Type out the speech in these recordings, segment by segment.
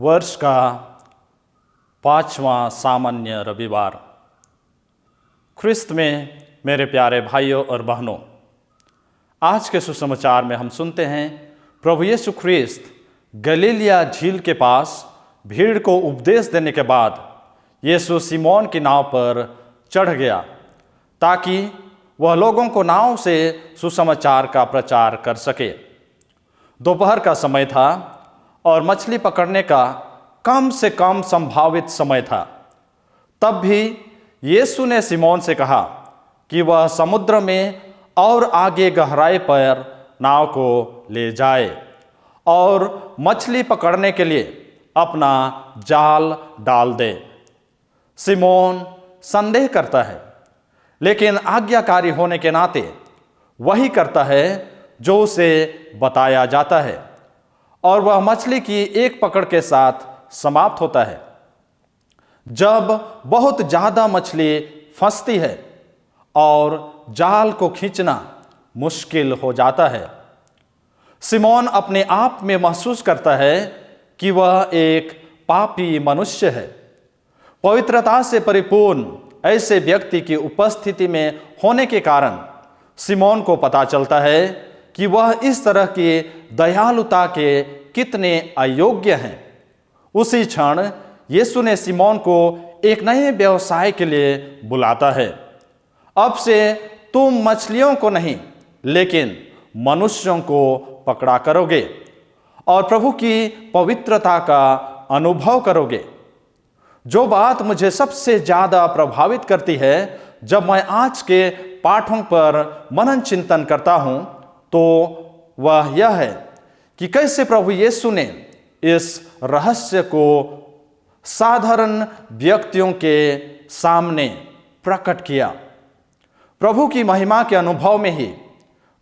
वर्ष का 5वां सामान्य रविवार। ख्रिस्त में मेरे प्यारे भाइयों और बहनों, आज के सुसमाचार में हम सुनते हैं प्रभु यीशु ख्रिस्त गलीलिया झील के पास भीड़ को उपदेश देने के बाद यीशु सिमोन की नाव पर चढ़ गया ताकि वह लोगों को नाव से सुसमाचार का प्रचार कर सके। दोपहर का समय था और मछली पकड़ने का कम से कम संभावित समय था। तब भी यीशु ने सिमोन से कहा कि वह समुद्र में और आगे गहराई पर नाव को ले जाए और मछली पकड़ने के लिए अपना जाल डाल दे। सिमोन संदेह करता है, लेकिन आज्ञाकारी होने के नाते वही करता है जो उसे बताया जाता है और वह मछली की एक पकड़ के साथ समाप्त होता है। जब बहुत ज्यादा मछली फंसती है और जाल को खींचना मुश्किल हो जाता है, सिमोन अपने आप में महसूस करता है कि वह एक पापी मनुष्य है। पवित्रता से परिपूर्ण ऐसे व्यक्ति की उपस्थिति में होने के कारण सिमोन को पता चलता है कि वह इस तरह की दयालुता के कितने अयोग्य हैं। उसी क्षण यीशु ने सिमोन को एक नए व्यवसाय के लिए बुलाता है। अब से तुम मछलियों को नहीं, लेकिन मनुष्यों को पकड़ा करोगे और प्रभु की पवित्रता का अनुभव करोगे। जो बात मुझे सबसे ज्यादा प्रभावित करती है जब मैं आज के पाठों पर मनन चिंतन करता हूं, तो वह यह है कि कैसे प्रभु यीशु ने इस रहस्य को साधारण व्यक्तियों के सामने प्रकट किया। प्रभु की महिमा के अनुभव में ही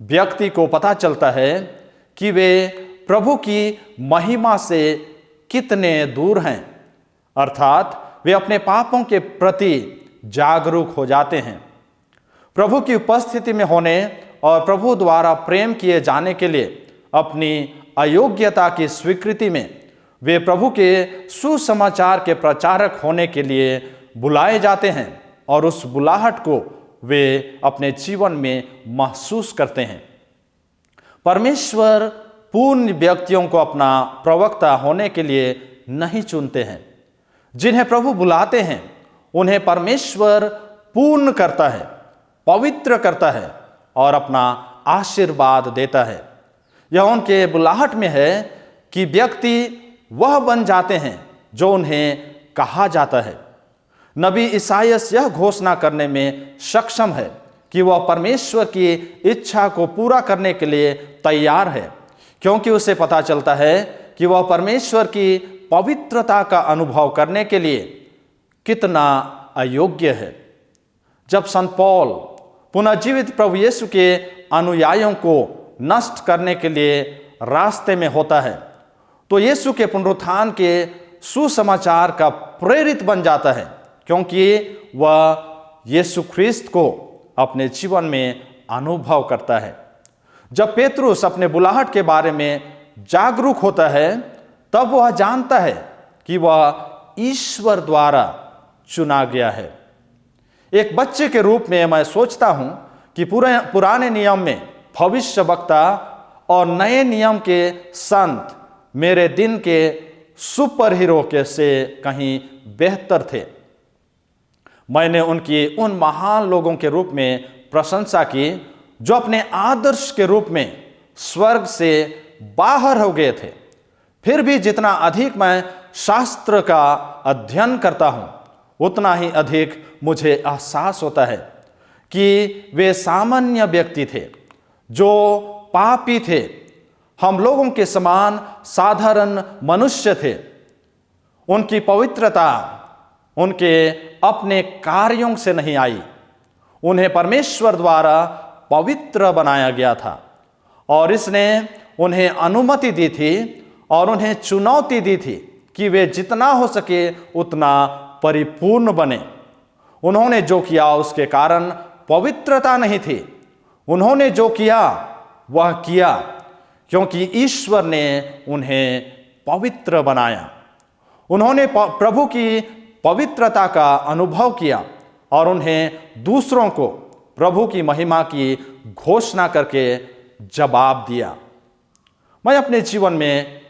व्यक्ति को पता चलता है कि वे प्रभु की महिमा से कितने दूर हैं, अर्थात वे अपने पापों के प्रति जागरूक हो जाते हैं। प्रभु की उपस्थिति में होने और प्रभु द्वारा प्रेम किए जाने के लिए अपनी अयोग्यता की स्वीकृति में वे प्रभु के सुसमाचार के प्रचारक होने के लिए बुलाए जाते हैं और उस बुलाहट को वे अपने जीवन में महसूस करते हैं। परमेश्वर पूर्ण व्यक्तियों को अपना प्रवक्ता होने के लिए नहीं चुनते हैं। जिन्हें प्रभु बुलाते हैं उन्हें परमेश्वर पूर्ण करता है, पवित्र करता है और अपना आशीर्वाद देता है। यह उनके बुलाहट में है कि व्यक्ति वह बन जाते हैं जो उन्हें कहा जाता है। नबी ईसायास यह घोषणा करने में सक्षम है कि वह परमेश्वर की इच्छा को पूरा करने के लिए तैयार है, क्योंकि उसे पता चलता है कि वह परमेश्वर की पवित्रता का अनुभव करने के लिए कितना अयोग्य है। जब संत पौल पुनर्जीवित प्रभु यीशु के अनुयायियों को नष्ट करने के लिए रास्ते में होता है, तो यीशु के पुनरुत्थान के सुसमाचार का प्रेरित बन जाता है, क्योंकि वह यीशु ख्रिस्त को अपने जीवन में अनुभव करता है। जब पेतरुस अपने बुलाहट के बारे में जागरूक होता है, तब वह जानता है कि वह ईश्वर द्वारा चुना गया है। एक बच्चे के रूप में मैं सोचता हूं कि पुराने नियम में भविष्यवक्ता और नए नियम के संत मेरे दिन के सुपर हीरो के से कहीं बेहतर थे। मैंने उनकी उन महान लोगों के रूप में प्रशंसा की जो अपने आदर्श के रूप में स्वर्ग से बाहर हो गए थे। फिर भी जितना अधिक मैं शास्त्र का अध्ययन करता हूं, उतना ही अधिक मुझे एहसास होता है कि वे सामान्य व्यक्ति थे जो पापी थे। हम लोगों के समान साधारण मनुष्य थे। उनकी पवित्रता उनके अपने कार्यों से नहीं आई, उन्हें परमेश्वर द्वारा पवित्र बनाया गया था और इसने उन्हें अनुमति दी थी और उन्हें चुनौती दी थी कि वे जितना हो सके उतना परिपूर्ण बने। उन्होंने जो किया उसके कारण पवित्रता नहीं थी, उन्होंने जो किया वह किया क्योंकि ईश्वर ने उन्हें पवित्र बनाया। उन्होंने प्रभु की पवित्रता का अनुभव किया और उन्हें दूसरों को प्रभु की महिमा की घोषणा करके जवाब दिया। मैं अपने जीवन में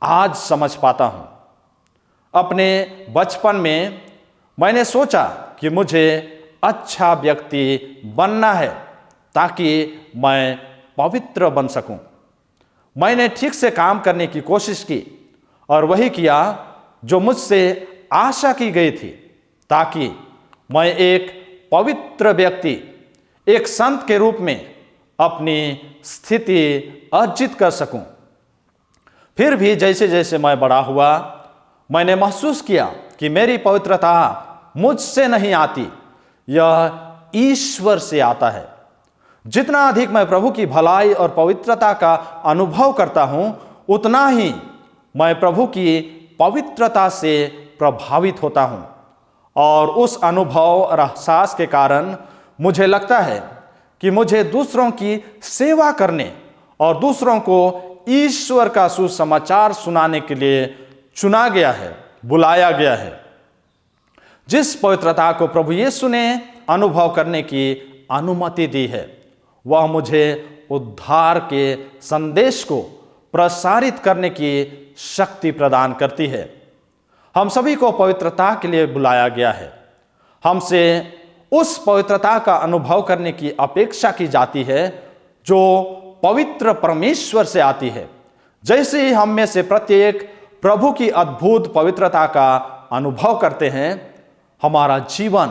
आज समझ पाता हूं, अपने बचपन में मैंने सोचा कि मुझे अच्छा व्यक्ति बनना है ताकि मैं पवित्र बन सकूं। मैंने ठीक से काम करने की कोशिश की और वही किया जो मुझसे आशा की गई थी ताकि मैं एक पवित्र व्यक्ति, एक संत के रूप में अपनी स्थिति अर्जित कर सकूं। फिर भी जैसे जैसे मैं बड़ा हुआ, मैंने महसूस किया कि मेरी पवित्रता मुझसे नहीं आती, यह ईश्वर से आता है। जितना अधिक मैं प्रभु की भलाई और पवित्रता का अनुभव करता हूं, उतना ही मैं प्रभु की पवित्रता से प्रभावित होता हूं और उस अनुभव और एहसास के कारण मुझे लगता है कि मुझे दूसरों की सेवा करने और दूसरों को ईश्वर का सुसमाचार सुनाने के लिए चुना गया है, बुलाया गया है। जिस पवित्रता को प्रभु यीशु ने अनुभव करने की अनुमति दी है, वह मुझे उद्धार के संदेश को प्रसारित करने की शक्ति प्रदान करती है। हम सभी को पवित्रता के लिए बुलाया गया है। हमसे उस पवित्रता का अनुभव करने की अपेक्षा की जाती है जो पवित्र परमेश्वर से आती है। जैसे ही हम में से प्रत्येक प्रभु की अद्भुत पवित्रता का अनुभव करते हैं, हमारा जीवन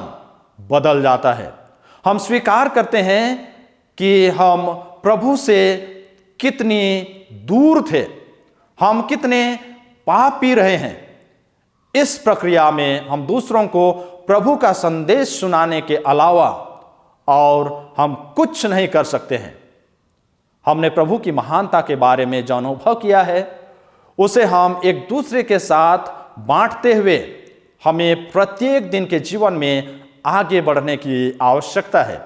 बदल जाता है। हम स्वीकार करते हैं कि हम प्रभु से कितनी दूर थे, हम कितने पापी रहे हैं। इस प्रक्रिया में हम दूसरों को प्रभु का संदेश सुनाने के अलावा और हम कुछ नहीं कर सकते हैं। हमने प्रभु की महानता के बारे में जो अनुभव किया है, उसे हम एक दूसरे के साथ बांटते हुए हमें प्रत्येक दिन के जीवन में आगे बढ़ने की आवश्यकता है।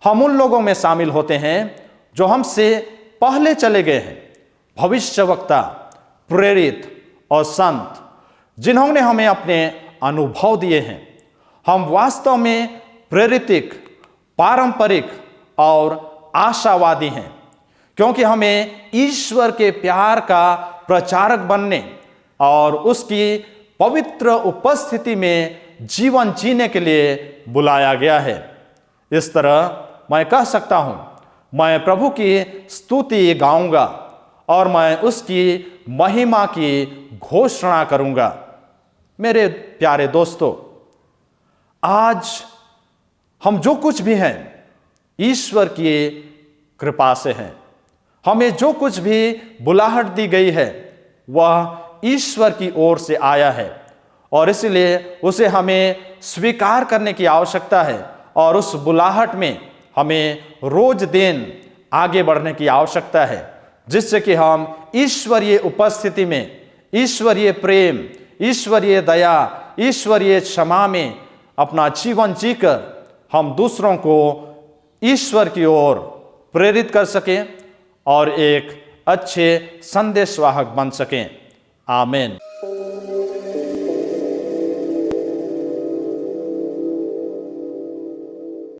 हम उन लोगों में शामिल होते हैं जो हमसे पहले चले गए हैं, भविष्यवक्ता, प्रेरित और संत, जिन्होंने हमें अपने अनुभव दिए हैं। हम वास्तव में प्रेरितिक, पारंपरिक और आशावादी हैं क्योंकि हमें ईश्वर के प्यार का प्रचारक बनने और उसकी पवित्र उपस्थिति में जीवन जीने के लिए बुलाया गया है। इस तरह मैं कह सकता हूं, मैं प्रभु की स्तुति गाऊंगा और मैं उसकी महिमा की घोषणा करूंगा। मेरे प्यारे दोस्तों, आज हम जो कुछ भी हैं ईश्वर की कृपा से हैं। हमें जो कुछ भी बुलाहट दी गई है वह ईश्वर की ओर से आया है और इसलिए उसे हमें स्वीकार करने की आवश्यकता है और उस बुलाहट में हमें रोज दिन आगे बढ़ने की आवश्यकता है, जिससे कि हम ईश्वरीय उपस्थिति में, ईश्वरीय प्रेम, ईश्वरीय दया, ईश्वरीय क्षमा में अपना जीवन जीकर हम दूसरों को ईश्वर की ओर प्रेरित कर सकें और एक अच्छे संदेशवाहक बन सकें। आमीन।